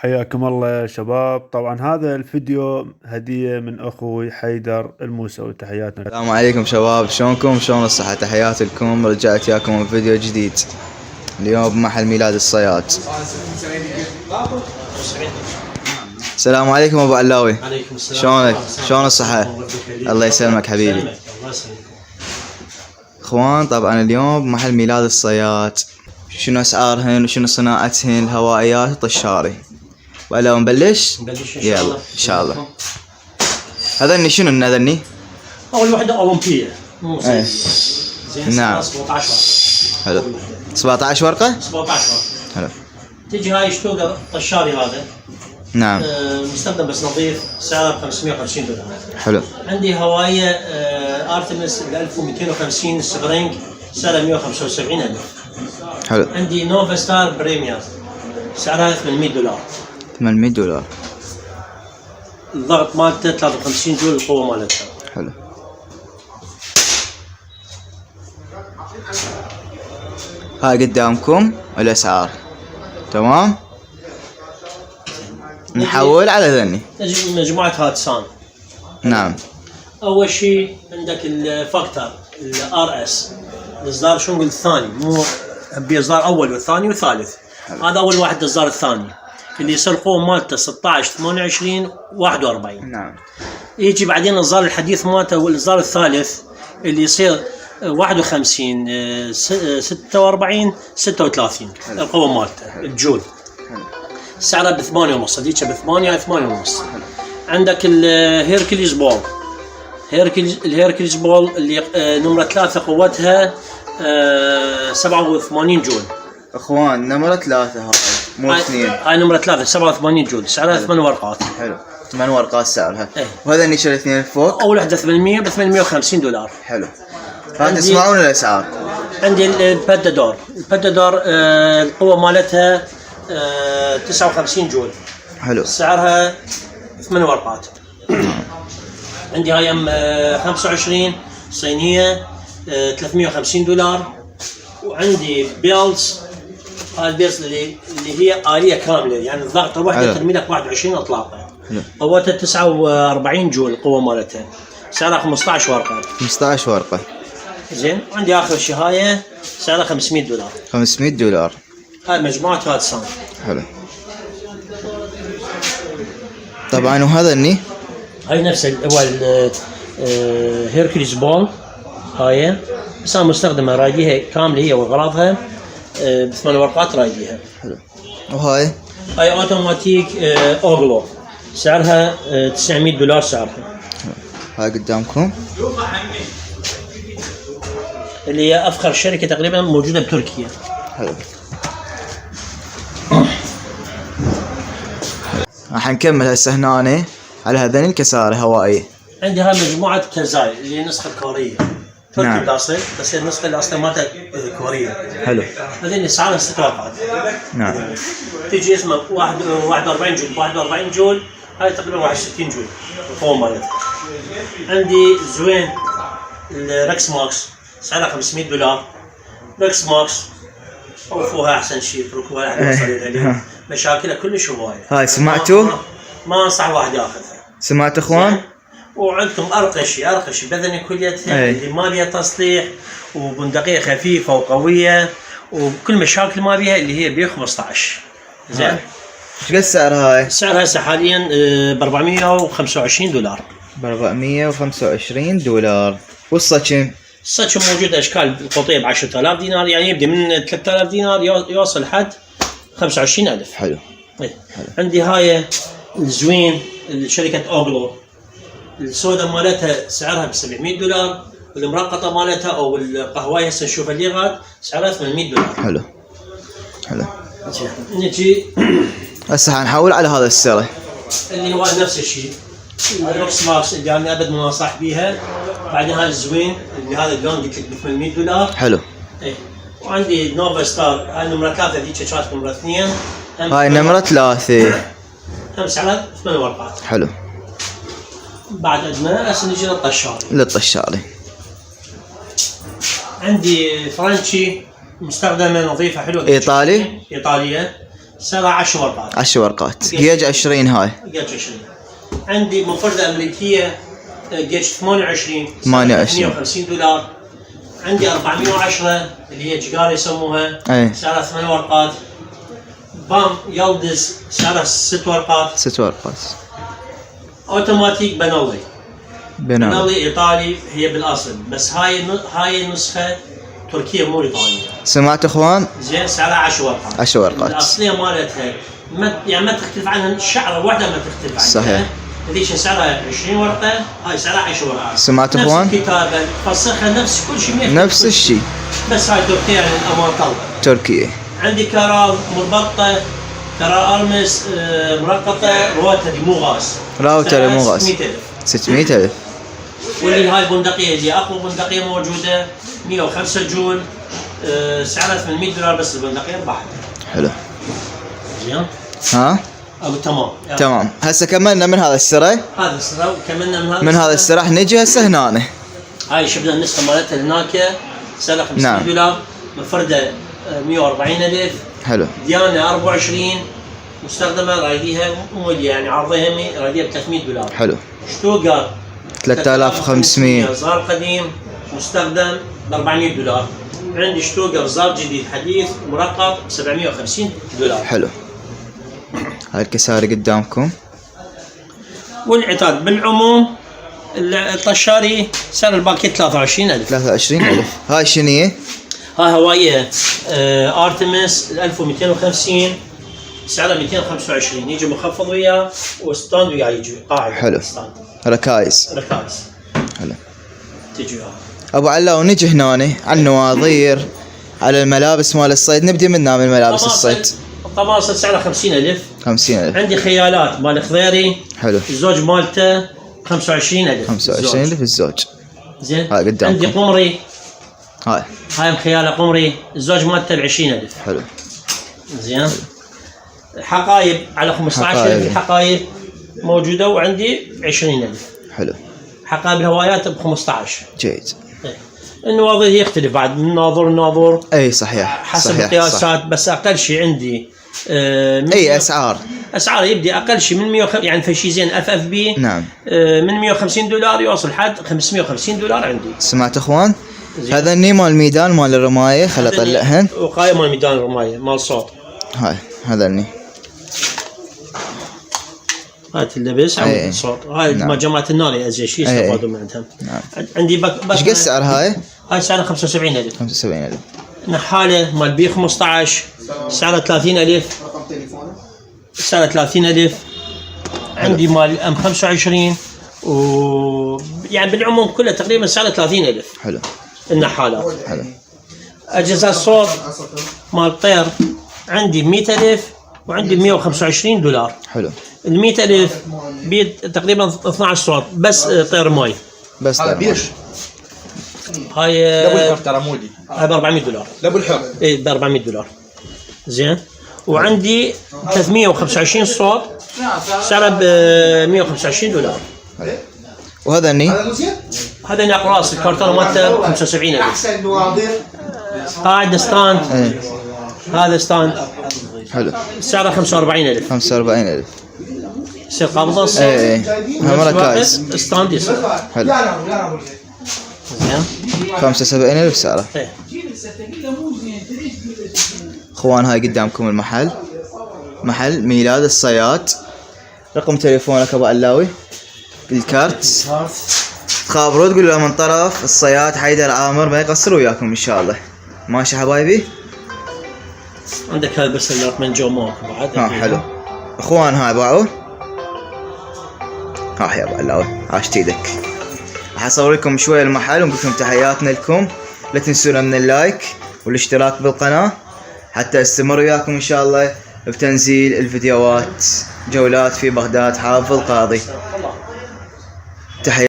حياكم الله يا شباب. طبعا هذا الفيديو هدية من أخوي حيدر الموسوي. تحياتنا. السلام عليكم شباب، شلونكم؟ شلون الصحة؟ تحياتي لكم. رجعت ياكم بفيديو جديد اليوم بمحل ميلاد الصياد. السلام عليكم ابو علاوي. عليكم السلام. شلونك؟ شلون الصحة؟ الله يسلمك حبيبي. اخوان طبعا اليوم بمحل ميلاد الصياد. شنو اسعارهن وشنو صناعتهن؟ الهوائيات الطشاري. ولا نبلش؟ يلا ان شاء الله. هذني شنو هذني؟ اول وحده اولمبيه مو ايه. زين. نعم. 17 حلو. 17 ورقة؟ 17 حلو. تجي هاي شتوقة طشاري هذا. نعم. مستخدم بس نظيف، سعره ب $550. حلو. عندي هوايه ارتمس ب 1250 سبرينج، سعرها 175,000. حلو. عندي نوفا ستار بريمير، سعرها $800. 800 $. الضغط مالته 53 جول، القوه مالتها. حلو. هاي قدامكم الاسعار. تمام. نحول على ذني. تجي مجموعه هاتسان. نعم. اول شيء عندك الفاكتور الار اس، الاصدار شو نقول الثاني، مو باصدار اول والثاني والثالث. هذا اول واحد الاصدار الثاني اللي يصير القوه مالته 16 28 41. نعم. يجي بعدين الاصدار الحديث مالته والاصدار الثالث اللي يصير 51 46 36 القوه مالته الجول. سعرها ب 8.5، هذيك ب 8 8.5. عندك الهيركليز بول. الهيركليز بول اللي نمرة 3 قوتها 87 جول. اخوان نمرة 3 هاي مو 2. هاي نمرة 3 87 جول، سعرها 8 ورقات. حلو. 8 ورقات سعرها. ايه. وهذا نشر الاثنين فوق. اول وحدة 800 ب $850. حلو. ها تسمعون الاسعار. عندي البادادور. القوة مالتها 59 جول. حلو. سعرها 8 ورقات. عندي هاي ام 25 صينية $350. وعندي بيلز. هاي البيلز اللي هي آلية كاملة، يعني الضغط الواحدة ترمي لك 21 اطلاقة. قوتها 49 جول القوة مالتها، سعرها 15 ورقة. 15 ورقة. زين. عندي اخر شيء هاي سعرها $500. $500. هاي مجموعة هاتسان. حلو. طبعا وهذا الني هاي نفس هو هيركليز بول. هاي بس انا مستخدمه رايديها كامله هي واغراضها ب8 ورقات رايديها. حلو. وهاي هاي اوتوماتيك اوغلو، سعرها $900 سعرها. هاي قدامكم اللي هي افخر شركه تقريبا موجوده بتركيا. حلو. راح نكمل هسه هنا على هذين الكسارة هوائية. عندي هاي مجموعه كازاي اللي هي النسخه الكوريه. تركي نعم. بالاصل، بس النسخه اللي اصلا مالتها كوريه. حلو. هذين سعرها 6 ورقات. نعم. تيجي اسمها 41 جول. 41 جول هاي تقريبا 61 جول القوه مالتها. عندي زوين الركس ماكس، سعرها $500. ركس ماكس وقفوها احسن شيء، اتركوها لحد يوصل الى مشاكلها كلش هوايه. هاي سمعتوا؟ ما انصح واحد ياخذها. سمعت اخوان؟ وعندكم ارقى شيء بذني كليتها اللي ما بيها تصليح، وبندقيه خفيفه وقويه، وكل مشاكل ما بيها اللي هي ب 15. زين. ايش قد سعرها هاي؟ سعرها هسه حاليا ب $425. $425. والصكن؟ الصكن موجود اشكال القطيه ب $10,000، يعني يبدا من $3,000 يوصل لحد 25,000. حلو. إيه. عندي هاي الزوين شركه اوغلو، السودا مالتها سعرها ب $700، والمرقطه مالتها او القهوايه هسه نشوفها الليغات سعرها $800. حلو. حلو. نجي هسه حنحول على هذا السره اللي هو نفس الشيء الروكس ماكس اللي انا ابد ما انصح بيها. بعدين هاي الزوين اللي هذا اللون قلت لك ب $800. حلو. ايه. وعندي نوفا ستار، هاي نمرة 3 ذيك كانت نمرة 2. هاي نمرة 3. هم سعرها 8 ورقات. حلو. بعد عندنا هسه نجي للطشاري. للطشاري عندي فرنشي مستخدمة نظيفة حلوة. ايطالي. ايطالية، سعرها 10 ورقات. 10 ورقات. جيج 20 هاي. جيج 20. عندي منفردة أمريكية جيج 28. 28. 150 دولار. عندي 410 اللي هي جقارة يسموها. اي. سعرها 8 ورقات. بام يلدز سعرها 6 ورقات. 6 ورقات. اوتوماتيك بنولي. بنولي. بنولي ايطالي هي بالاصل، بس هاي النسخة تركية مو ايطالية. سمعت اخوان؟ زين سعرها 10 ورقات. 10 ورقات. الاصلية مالتها ما تختلف عنها، الشعرة واحدة ما تختلف عنها. صحيح. هذيك سعرها 20 ورقة، هاي سعرها 10 ورقات. سمعت اخوان؟ نفس الكتابة، فصخها نفس كل شيء. نفس الشيء. بس هاي تركية يعني الأمان طلبة. تركيا. عندي كرال مربطة، كرال أرمس مرقطة، روتري مو غاز. راوتر مو غاز. 600,000. 600,000. واللي هاي بندقية اللي أقوى بندقية موجودة 105 جول، سعرها 800 دولار بس البندقية بحد. حلو. زين؟ ها؟ أو تمام. تمام. هسه كملنا من هذا السرة. هذا السرة وكملنا من هذا السرة نجي هسه هنا. هاي شفنا النسخة مالتها هناك سعرها 50 نعم. دولار، منفردة 140,000. حلو. ديانة 24 مستخدمة، رايديها مو يعني عرضها همي رايديها ب 300 دولار. حلو. شتوغر 3500. زار قديم مستخدم ب 400 دولار. عندي شتوغر زار جديد حديث مرقط ب 750 دولار. حلو. هاي الكساري قدامكم. والعتاد بالعموم الطشاري سعر الباكيت 23,000. 23,000. هاي شنو هي؟ هاي هواية ارتمس 1250 سعرها 225، يجي مخفض وياه وستاند وياه يجي قاعد. حلو. ستاند. ركايز. ركاز. حلو. تجي وياه. ابو علاء ونجي هنا على النواظير، على الملابس مال الصيد. نبدي منها من ملابس الصيد. طماطم سعرها 50,000. 50,000. عندي خيالات مال خضيري. حلو. الزوج مالته 25,000. 25,000 الزوج. زين. هاي قدامكم. عندي قمري. هاي خيالة قمري الزوج مالته ب 20,000. حلو. زين. حقايب على 15,000 حقايب موجودة، وعندي 20,000. حلو. حقايب الهوايات ب 15. جيد. النواظر يختلف بعد من ناظور لناظور. اي صحيح. حسب صحيح. القياسات. صح. بس اقل شيء عندي اي اسعار يبدي اقل شيء من 100 يعني في شيء زين اف بي. نعم. من 150 دولار يوصل حد 550 دولار عندي. سمعت اخوان؟ زين. هذا الني مال الميدان مال الرمايه. خل اطلعهن. وقايه مال ميدان الرمايه مال صوت. هاي هذا الني. هاي تلبس عمود الصوت. هاي نعم. ما جماعه النار ازين شيء يستفادوا من عندهم. نعم. عندي ايش قد سعر هاي؟ هاي سعرها 75,000. 75,000. نحاله مال بي 15 سعرها 30,000. رقم تليفونه؟ سعرها 30,000. عندي مال ام 25 يعني بالعموم كله تقريبا سعرها 30,000. حلو. النحالات. حلو. اجهزه الصوت مال طير عندي 100,000 وعندي 125 دولار. حلو. ال 100,000 بيد تقريبا 12 صوت بس طير ماي. بس هذا بيش. هاي لابو الحر ترى مودي. هاي ب 400 دولار. لابو الحر. اي ب 400 دولار. زين. وعندي 325 صوت سعره ب 125 دولار. وهذا الني؟ هذا اقراص الكرتون مالته 75,000. احسن نواظر. قاعد ستاند. هذا ستاند حلو. سعره 45,000. 45,000. يصير قبضه. اي هم ركايز. ستاند يصير. حلو. زين. 75,000 سعره. إيه. اخوان هاي قدامكم المحل، محل ميلاد الصياد. رقم تليفونك ابو علاوي؟ الكارت. تخابروا تقولوا له من طرف الصياد حيدر عامر ما يقصر وياكم ان شاء الله. ماشي حبايبي. عندك هذا بس الرقم جو ماكو بعد. حلو. اخوان هاي باعوا. يا ابو علاوي عاشت ايدك. راح اصور لكم شويه المحل ونقول لكم تحياتنا لكم. لا تنسونا من اللايك والاشتراك بالقناه حتى استمر وياكم ان شاء الله بتنزيل الفيديوهات. جولات في بغداد حافظ قاضي. تحياتي.